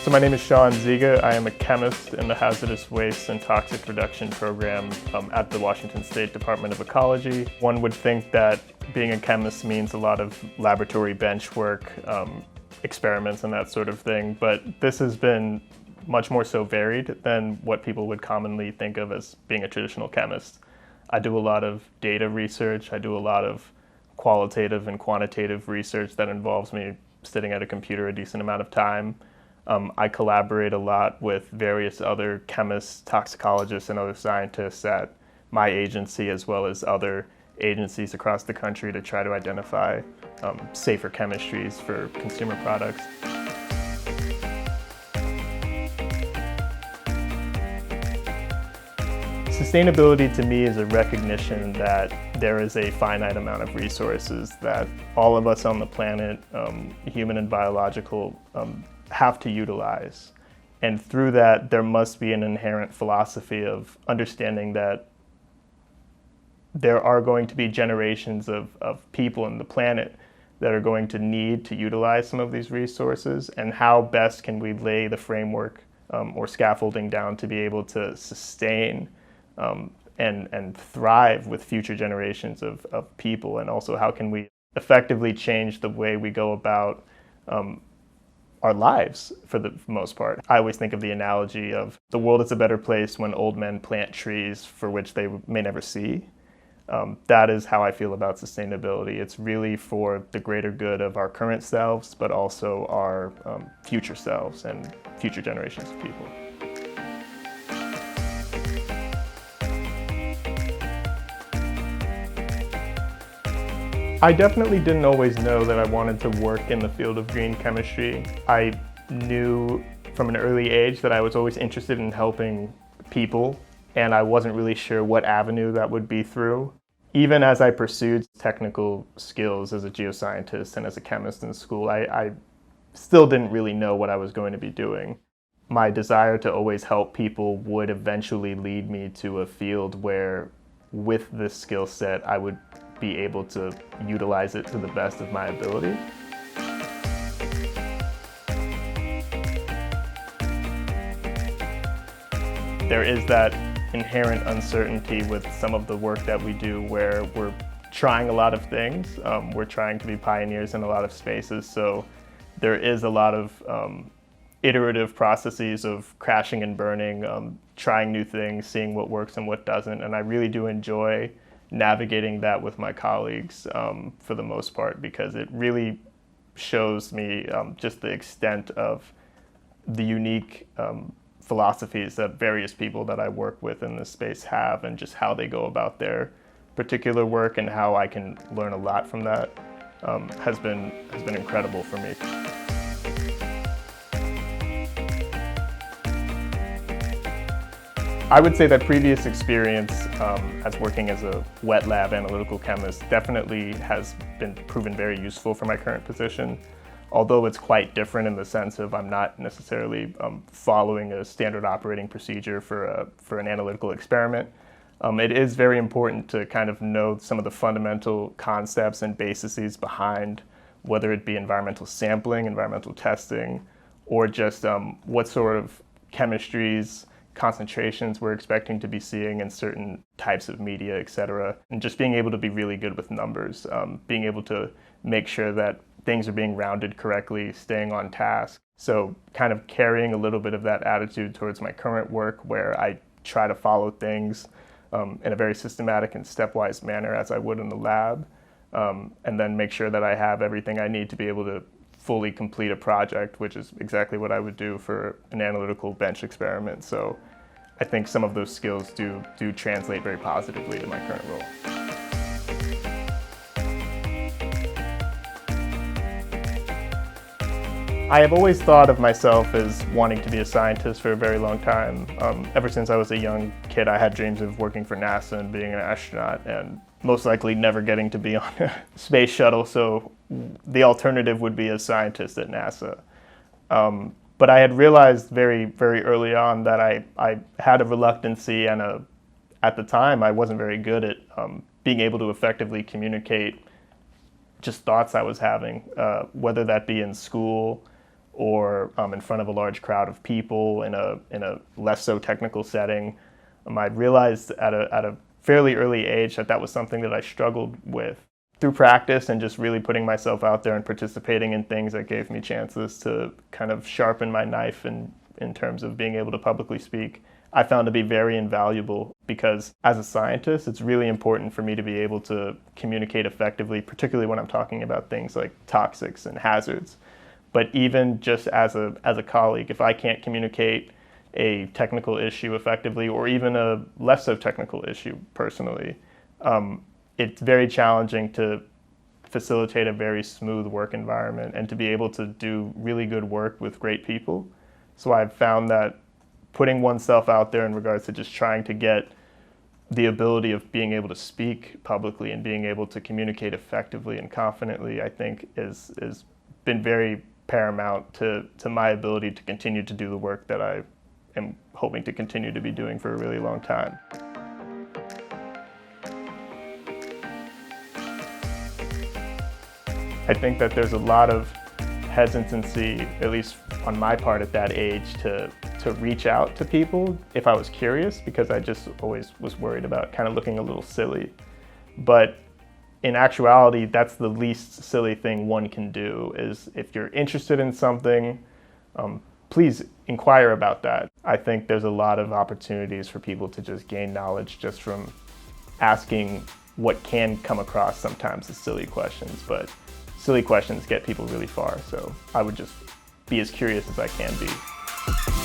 So my name is Sean Zigah. I am a chemist in the Hazardous Waste and Toxic Reduction Program at the Washington State Department of Ecology. One would think that being a chemist means a lot of laboratory bench work, experiments and that sort of thing, but this has been much more so varied than what people would commonly think of as being a traditional chemist. I do a lot of data research. I do a lot of qualitative and quantitative research that involves me sitting at a computer a decent amount of time. I collaborate a lot with various other chemists, toxicologists, and other scientists at my agency, as well as other agencies across the country, to try to identify safer chemistries for consumer products. Sustainability to me is a recognition that there is a finite amount of resources that all of us on the planet, human and biological, have to utilize. And through that, there must be an inherent philosophy of understanding that there are going to be generations of people on the planet that are going to need to utilize some of these resources, and how best can we lay the framework or scaffolding down to be able to sustain and thrive with future generations of people, and also how can we effectively change the way we go about our lives for the most part. I always think of the analogy of the world is a better place when old men plant trees for which they may never see. That is how I feel about sustainability. It's really for the greater good of our current selves, but also our future selves and future generations of people. I definitely didn't always know that I wanted to work in the field of green chemistry. I knew from an early age that I was always interested in helping people, and I wasn't really sure what avenue that would be through. Even as I pursued technical skills as a geoscientist and as a chemist in school, I still didn't really know what I was going to be doing. My desire to always help people would eventually lead me to a field where, with this skill set, I would be able to utilize it to the best of my ability. There is that inherent uncertainty with some of the work that we do, where we're trying a lot of things. We're trying to be pioneers in a lot of spaces, so there is a lot of iterative processes of crashing and burning, trying new things, seeing what works and what doesn't, and I really do enjoy navigating that with my colleagues for the most part, because it really shows me just the extent of the unique philosophies that various people that I work with in this space have, and just how they go about their particular work, and how I can learn a lot from that has been incredible for me. I would say that previous experience as working as a wet lab analytical chemist definitely has been proven very useful for my current position, although it's quite different in the sense of I'm not necessarily following a standard operating procedure for an analytical experiment. It is very important to kind of know some of the fundamental concepts and bases behind, whether it be environmental sampling, environmental testing, or just what sort of chemistries, concentrations we're expecting to be seeing in certain types of media, etc. And just being able to be really good with numbers, being able to make sure that things are being rounded correctly, staying on task. So kind of carrying a little bit of that attitude towards my current work, where I try to follow things in a very systematic and stepwise manner as I would in the lab, and then make sure that I have everything I need to be able to fully complete a project, which is exactly what I would do for an analytical bench experiment. So I think some of those skills do translate very positively to my current role. I have always thought of myself as wanting to be a scientist for a very long time. Ever since I was a young kid, I had dreams of working for NASA and being an astronaut, and most likely never getting to be on a space shuttle, so the alternative would be a scientist at NASA. But I had realized very, very early on that I had a reluctancy, and at the time I wasn't very good at being able to effectively communicate just thoughts I was having, whether that be in school or in front of a large crowd of people in a less so technical setting. I realized at a fairly early age that that was something that I struggled with. Through practice and just really putting myself out there and participating in things that gave me chances to kind of sharpen my knife in terms of being able to publicly speak, I found to be very invaluable, because as a scientist, it's really important for me to be able to communicate effectively, particularly when I'm talking about things like toxics and hazards. But even just as a colleague, if I can't communicate a technical issue effectively, or even a less so technical issue personally, it's very challenging to facilitate a very smooth work environment and to be able to do really good work with great people. So I've found that putting oneself out there in regards to just trying to get the ability of being able to speak publicly and being able to communicate effectively and confidently, I think is been very paramount to my ability to continue to do the work that I am hoping to continue to be doing for a really long time. I think that there's a lot of hesitancy, at least on my part at that age, to reach out to people if I was curious, because I just always was worried about kind of looking a little silly. But in actuality, that's the least silly thing one can do, is if you're interested in something, please inquire about that. I think there's a lot of opportunities for people to just gain knowledge just from asking what can come across sometimes as silly questions, but silly questions get people really far, so I would just be as curious as I can be.